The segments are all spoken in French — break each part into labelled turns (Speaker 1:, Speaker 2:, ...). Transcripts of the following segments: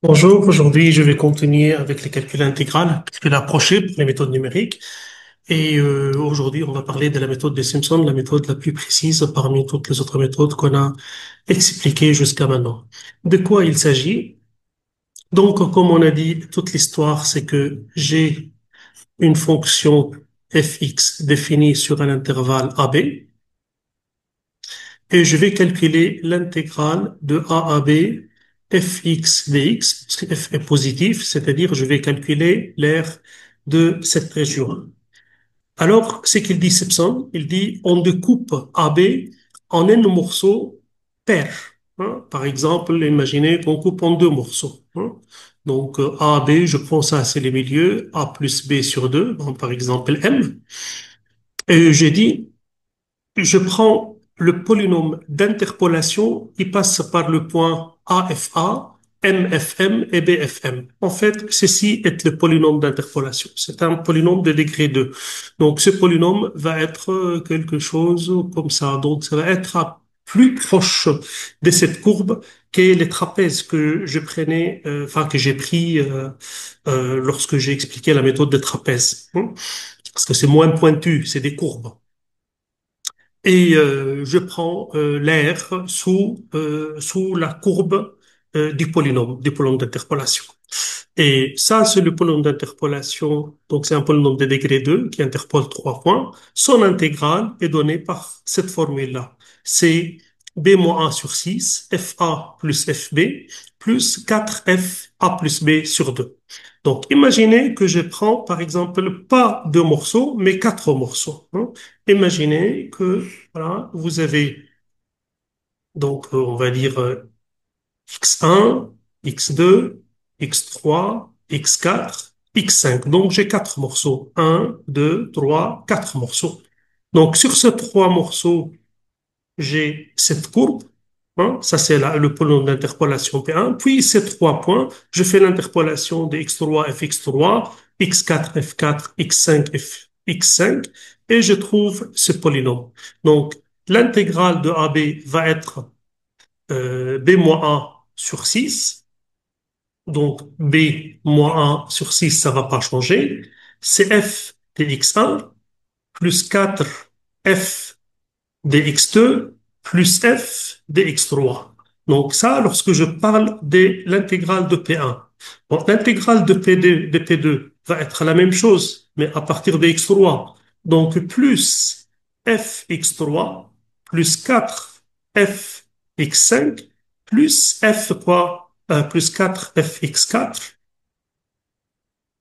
Speaker 1: Bonjour, aujourd'hui je vais continuer avec les calculs intégrales, puisqu'il est approché pour les méthodes numériques. Et aujourd'hui on va parler de la méthode de Simpson, la méthode la plus précise parmi toutes les autres méthodes qu'on a expliquées jusqu'à maintenant. De quoi il s'agit? Donc, comme on a dit, toute l'histoire, c'est que j'ai une fonction fx définie sur un intervalle AB et je vais calculer l'intégrale de a à b fx dx, parce que f est positif, c'est-à-dire je vais calculer l'aire de cette région. Alors, c'est qu'il dit Simpson, il dit on découpe AB en n morceaux pairs. Hein. Par exemple, imaginez qu'on coupe en deux morceaux. Hein. Donc, A, B, je prends ça, c'est les milieux, A plus B sur 2, par exemple M. Et j'ai dit, je prends le polynôme d'interpolation qui passe par le point AFA, MFM et BFM. En fait, ceci est le polynôme d'interpolation. C'est un polynôme de degré 2. Donc, ce polynôme va être quelque chose comme ça. Donc, ça va être plus proche de cette courbe qu'est les trapèzes que je prenais, enfin que j'ai pris lorsque j'ai expliqué la méthode des trapèzes. Hein. Parce que c'est moins pointu, c'est des courbes et je prends l'air sous la courbe du polynôme d'interpolation. Et ça, c'est le polynôme d'interpolation. Donc, c'est un polynôme de degré 2 qui interpole trois points. Son intégrale est donnée par cette formule-là. C'est b moins 1 sur 6, fa plus fb, plus 4fa plus b sur 2. Donc, imaginez que je prends, par exemple, pas deux morceaux, mais quatre morceaux. Hein. Imaginez que, voilà, vous avez, donc, on va dire, x1, x2, x3, x4, x5. Donc, j'ai quatre morceaux. Un, 2, 3, quatre morceaux. Donc, sur ces trois morceaux, j'ai cette courbe. Hein, ça, c'est le polynôme d'interpolation P1. Puis, ces trois points, je fais l'interpolation de x3, fx3, x4, f4, x5, fx5, et je trouve ce polynôme. Donc, l'intégrale de AB va être b-1 sur 6. Donc, b moins 1 sur 6, ça va pas changer. C'est f de x1 plus 4 f de x2 plus f de x3. Donc, ça, lorsque je parle de l'intégrale de P1. Bon, l'intégrale de P2 va être la même chose, mais à partir de x3. Donc, plus f x3 plus 4 f x5 plus f quoi? Plus 4 f x4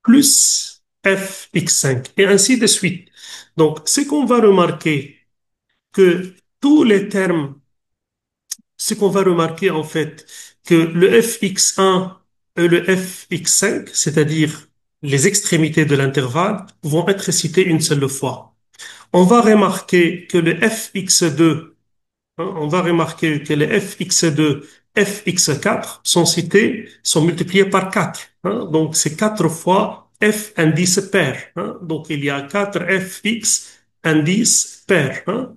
Speaker 1: plus f x5 et ainsi de suite. Donc, ce qu'on va remarquer que tous les termes, ce qu'on va remarquer en fait, que le fx1 et le fx5, c'est-à-dire les extrémités de l'intervalle, vont être cités une seule fois. On va remarquer que le fx2, hein, on va remarquer que les fx2, fx4 sont cités, sont multipliés par 4. Hein, donc c'est 4 fois f indice pair. Hein, donc il y a 4 fx indice pair. Hein,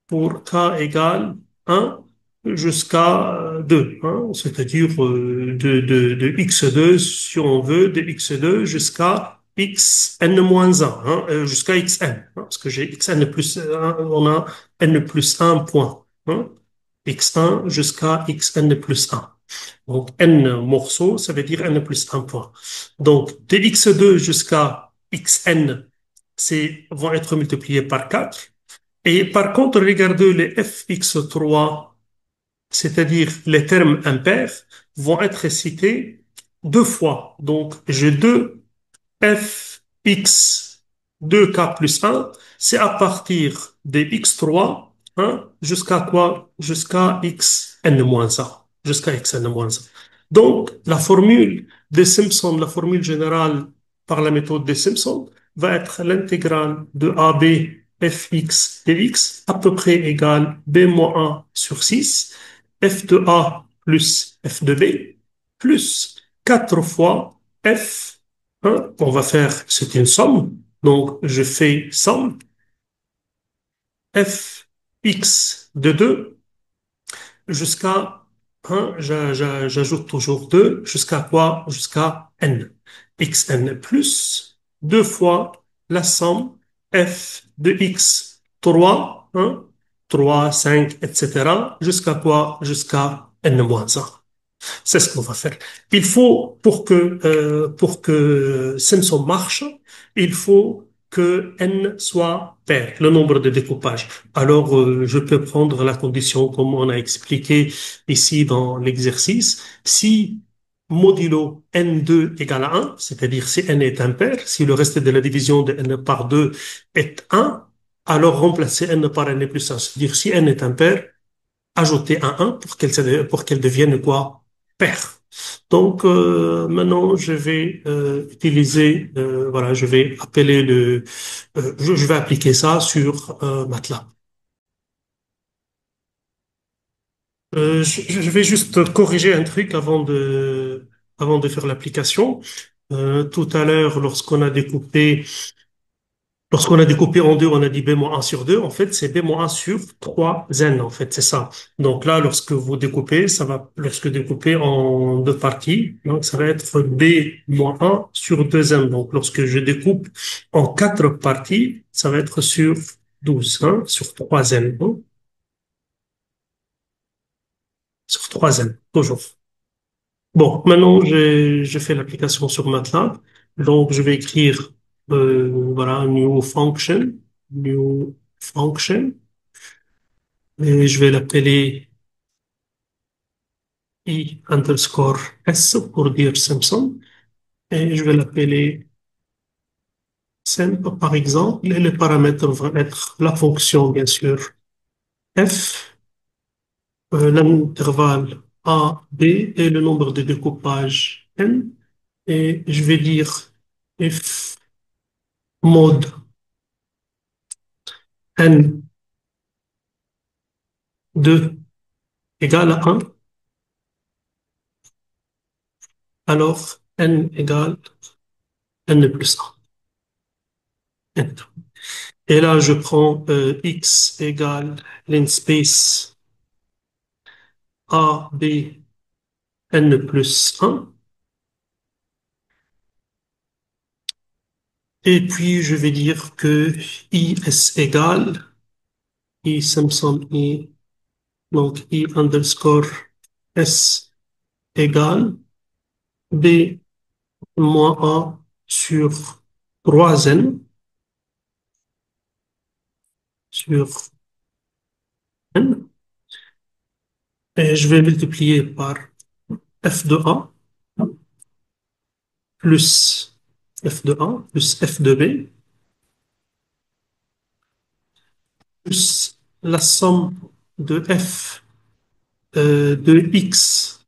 Speaker 1: pour k égale 1 jusqu'à 2, hein, c'est-à-dire de x2, si on veut, de x2 jusqu'à xn-1, hein, jusqu'à xn, hein, parce que j'ai xn plus 1, on a n plus 1 point, hein, x1 jusqu'à xn plus 1. Donc n morceaux, ça veut dire n plus 1 point. Donc de x2 jusqu'à xn, vont être multipliés par 4. Et par contre, regardez les fx3, c'est-à-dire les termes impairs, vont être cités deux fois. Donc, j'ai deux fx 2k plus 1, c'est à partir de x3 hein, jusqu'à quoi? Jusqu'à xn-1. Jusqu'à xn-1. Donc, la formule de Simpson, la formule générale par la méthode de Simpson, va être l'intégrale de AB fx dx à peu près égale b-1 sur 6, f de a plus f de b, plus 4 fois f, hein, on va faire, c'est une somme, donc je fais somme, f x de 2 jusqu'à j'ajoute toujours 2 jusqu'à quoi? Jusqu'à n. Xn plus 2 fois la somme f de x 3, 3, 5, etc. Jusqu'à quoi? Jusqu'à n-1. C'est ce qu'on va faire. Pour que Simpson marche, il faut que n soit pair, le nombre de découpages. Alors, je peux prendre la condition comme on a expliqué ici dans l'exercice. Si modulo n2 égale à 1, c'est-à-dire si n est impair, si le reste de la division de n par 2 est 1, alors remplacer n par n plus 1. C'est-à-dire si n est impair, ajouter un 1 pour qu'elle devienne quoi? Paire. Donc maintenant, je vais utiliser, voilà, je vais appeler je vais appliquer ça sur MATLAB. Je vais juste corriger un truc avant de faire l'application. Tout à l'heure, lorsqu'on a découpé en deux, on a dit B-1 sur 2. En fait, c'est B-1 sur 3 n, en fait, c'est ça. Donc là, lorsque découpé en deux parties, donc ça va être B-1 sur 2 n. Donc lorsque je découpe en quatre parties, ça va être sur 12, sur 3 n, sur 3 n, toujours. Bon, maintenant, j'ai fait l'application sur MATLAB. Donc, je vais écrire, voilà, new function, et je vais l'appeler i underscore s pour dire Simpson, et je vais l'appeler simp, par exemple, et les paramètres vont être la fonction, bien sûr, f, l'intervalle a, b, et le nombre de découpages n, et je vais dire if mode n 2 égale à 1, alors n égale n plus 1. Et là, je prends x égale linspace a, b, n plus 1. Et puis, je vais dire que i s égale, i Simpson i, donc i underscore s égale b moins a sur 3n sur n. Et je vais multiplier par f de a plus f de a plus f de b plus la somme de f de x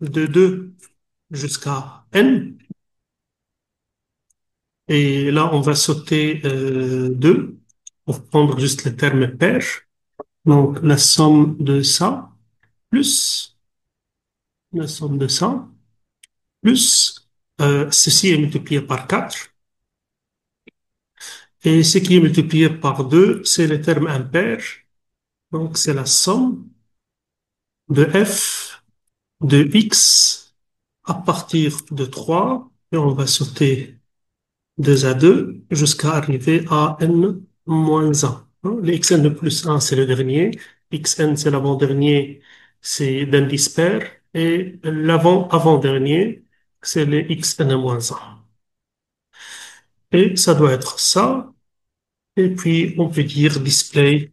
Speaker 1: de 2 jusqu'à n. Et là, on va sauter 2 pour prendre juste le terme pair. Donc, la somme de ça plus la somme de ça plus ceci est multiplié par 4. Et ce qui est multiplié par 2, c'est le terme impair. Donc, c'est la somme de f de x à partir de 3, et on va sauter 2 à 2 jusqu'à arriver à n moins 1. Le xn plus 1, c'est le dernier. Xn, c'est l'avant-dernier, c'est l'indice pair. Et l'avant-avant-dernier, c'est le xn moins 1. Et ça doit être ça. Et puis, on peut dire display,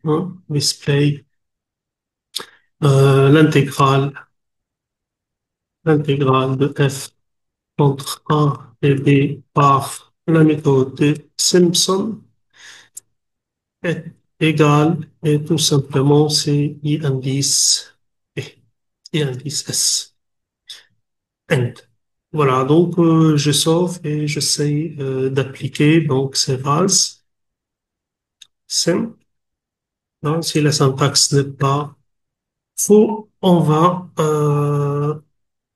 Speaker 1: display, l'intégrale, l'intégrale de f entre A et B par la méthode de Simpson est égale, et tout simplement, c'est I indice B, I indice S, end. Voilà, donc je sauve et j'essaie d'appliquer donc ces bases. Sim, hein, si la syntaxe n'est pas faux, on va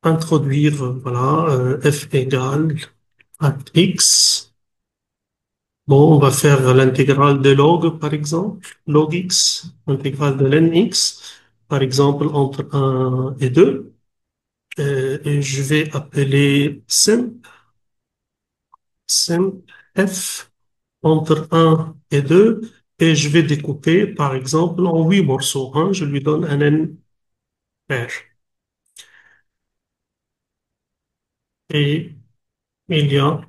Speaker 1: introduire voilà f égale à x. Bon, on va faire l'intégrale de log, par exemple, log x, intégrale de ln x, par exemple, entre un et 2. Et je vais appeler sim f entre un et 2. Et je vais découper, par exemple, en 8 morceaux, hein. Je lui donne un n pair. Et il y a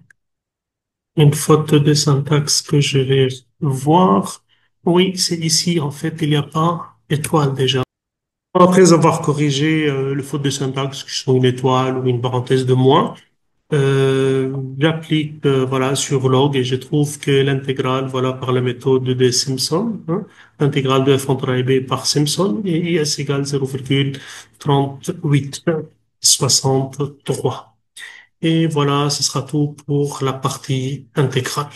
Speaker 1: une faute de syntaxe que je vais voir. Oui, c'est ici, en fait, il n'y a pas étoile déjà. Après avoir corrigé le faute de syntaxe, qui sont une étoile ou une parenthèse de moins, j'applique voilà sur log et je trouve que l'intégrale voilà par la méthode de Simpson, hein, l'intégrale de f entre a et b par Simpson et is égale 0,3863. Et voilà, ce sera tout pour la partie intégrale.